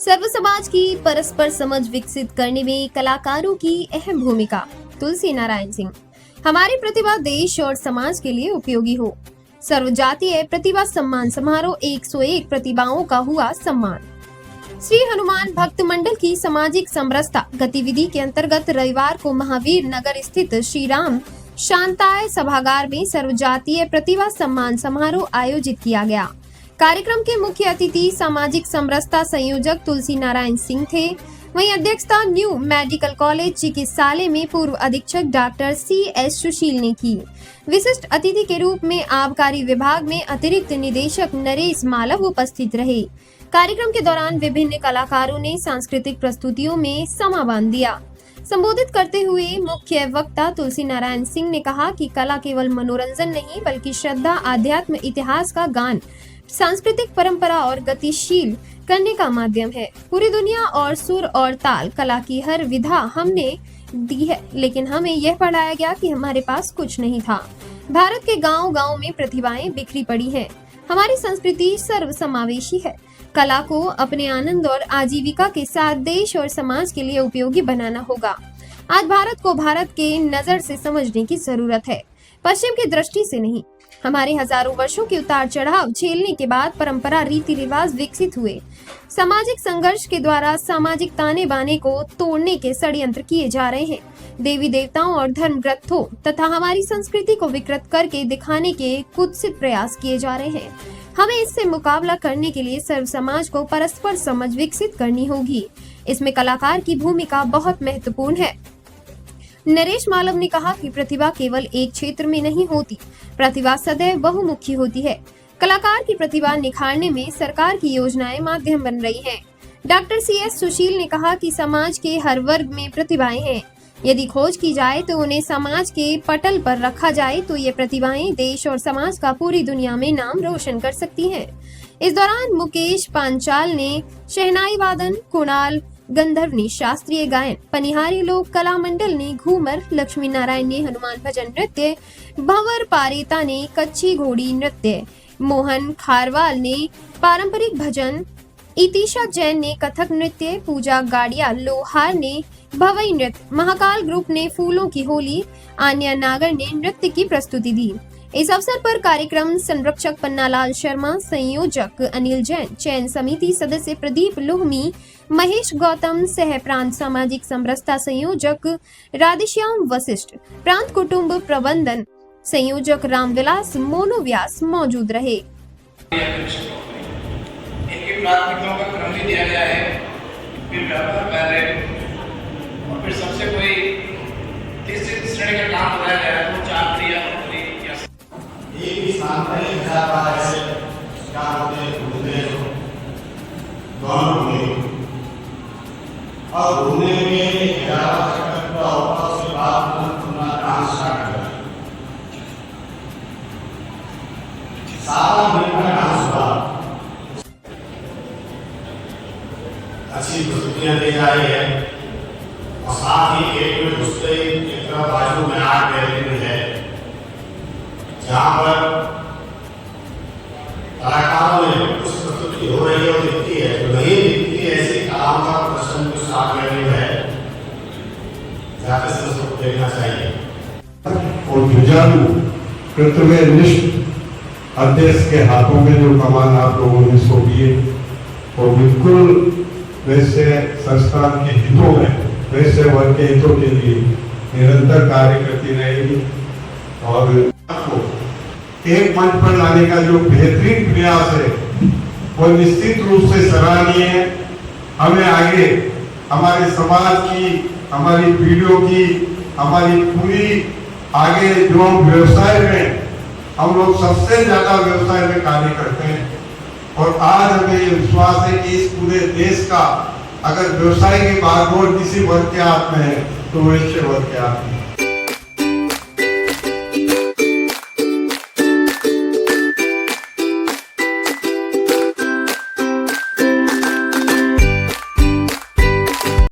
सर्व समाज की परस्पर समझ विकसित करने में कलाकारों की अहम भूमिका। तुलसी नारायण सिंह। हमारी प्रतिभा देश और समाज के लिए उपयोगी हो। सर्वजातीय प्रतिभा सम्मान समारोह 101 प्रतिभाओं का हुआ सम्मान। श्री हनुमान भक्त मंडल की सामाजिक समरसता गतिविधि के अंतर्गत रविवार को महावीर नगर स्थित श्री राम शांताय सभागार में सर्वजातीय प्रतिभा सम्मान समारोह आयोजित किया गया। कार्यक्रम के मुख्य अतिथि सामाजिक समरसता संयोजक तुलसी नारायण सिंह थे। वहीं अध्यक्षता न्यू मेडिकल कॉलेज चिकित्सालय में पूर्व अधीक्षक डॉक्टर CS सुशील ने की। विशिष्ट अतिथि के रूप में आबकारी विभाग में अतिरिक्त निदेशक नरेश मालव उपस्थित रहे। कार्यक्रम के दौरान विभिन्न कलाकारों ने सांस्कृतिक प्रस्तुतियों में समा बांध दिया। संबोधित करते हुए मुख्य वक्ता तुलसी नारायण सिंह ने कहा कि कला केवल मनोरंजन नहीं बल्कि श्रद्धा, आध्यात्म, इतिहास का गान, सांस्कृतिक परंपरा और गतिशील करने का माध्यम है। पूरी दुनिया और सुर और ताल कला की हर विधा हमने दी है, लेकिन हमें यह पढ़ाया गया कि हमारे पास कुछ नहीं था। भारत के गांव-गांव में प्रतिभाएं बिखरी पड़ी हैं। हमारी संस्कृति सर्वसमावेशी है। कला को अपने आनंद और आजीविका के साथ देश और समाज के लिए उपयोगी बनाना होगा। आज भारत को भारत के नजर से समझने की जरूरत है, पश्चिम की दृष्टि से नहीं। हमारे हजारों वर्षों के उतार चढ़ाव झेलने के बाद परंपरा, रीति रिवाज विकसित हुए। सामाजिक संघर्ष के द्वारा सामाजिक ताने बाने को तोड़ने के षड्यंत्र किए जा रहे हैं। देवी देवताओं और धर्म ग्रंथों तथा हमारी संस्कृति को विकृत करके दिखाने के कुत्सित प्रयास किए जा रहे हैं। हमें इससे मुकाबला करने के लिए सर्व समाज को परस्पर समझ विकसित करनी होगी। इसमें कलाकार की भूमिका बहुत महत्वपूर्ण है। नरेश मालव ने कहा कि प्रतिभा केवल एक क्षेत्र में नहीं होती, प्रतिभा सदैव बहुमुखी होती है। कलाकार की प्रतिभा निखारने में सरकार की योजनाएं माध्यम बन रही हैं। डॉक्टर CS सुशील ने कहा कि समाज के हर वर्ग में प्रतिभाएं हैं। यदि खोज की जाए तो उन्हें समाज के पटल पर रखा जाए तो ये प्रतिभाएं देश और समाज का पूरी दुनिया में नाम रोशन कर सकती हैं। इस दौरान मुकेश पांचाल ने शहनाई वादन, कुणाल गंधर्व ने शास्त्रीय गायन, पनिहारी लोक कला मंडल ने घूमर, लक्ष्मी नारायण ने हनुमान भजन नृत्य, भंवर पारेता ने कच्ची घोड़ी नृत्य, मोहन खारवाल ने पारंपरिक भजन, इतिशा जैन ने कथक नृत्य, पूजा गाड़िया लोहार ने भवई नृत्य, महाकाल ग्रुप ने फूलों की होली, आन्या नागर ने नृत्य की प्रस्तुति दी। इस अवसर पर कार्यक्रम संरक्षक पन्नालाल शर्मा, संयोजक अनिल जैन, चयन समिति सदस्य प्रदीप लोहमी, महेश गौतम, सह प्रांत सामाजिक समरसता संयोजक राधेश्याम वशिष्ठ, प्रांत कुटुंब प्रबंधन संयोजक रामविलास मोनोव्यास मौजूद रहे। इनकी प्राथमिकताओं का क्रम भी दिया गया है, फिर व्यापार कार्य और फिर सबसे कोई तीसरी श्रेणी का काम बताया गया है तो चाकरी या नौकरी या एक ही स्थान पर एक हजार बार ऐसे क्या होते हैं दोनों घूमे और घूमने में 11 सेकंड का ऑफर से बाद अपना डांस स्टार्ट करें। सारा दिन का डांस हुआ, अच्छी प्रस्तुतियां दी जा रही है और साथ ही एक में घुसते एक तरफ बाजू में आर्ट गैलरी है जहाँ पर कलाकारों में कुछ प्रस्तुति हो रही है और दिखती है तो नहीं दिखती है ऐसी कलाओं का प्रदर्शन जो आर्ट गैलरी है जाकर से उसको देखना चाहिए। और जुझारू कृतनिष्ठ अध्यक्ष के हाथों में जो कमान आप लोगों ने सौंपी है और बिल्कुल वैसे संस्थान के हितों में, वैसे वर्ग के हितों के लिए निरंतर कार्य करती रहेगी और आपको एक मंच पर लाने का जो बेहतरीन प्रयास है वो निश्चित रूप से सराहनीय है। हमें आगे हमारे समाज की, हमारी पीढ़ियों की, हमारी पूरी आगे जो व्यवसाय में हम लोग सबसे ज्यादा व्यवसाय में कार्य करते हैं और आज हमें ये विश्वास है कि इस पूरे देश का अगर व्यवसाय की बागडोर किसी वर्ग के हाथ में है तो वैश्य वर्ग के हाथ में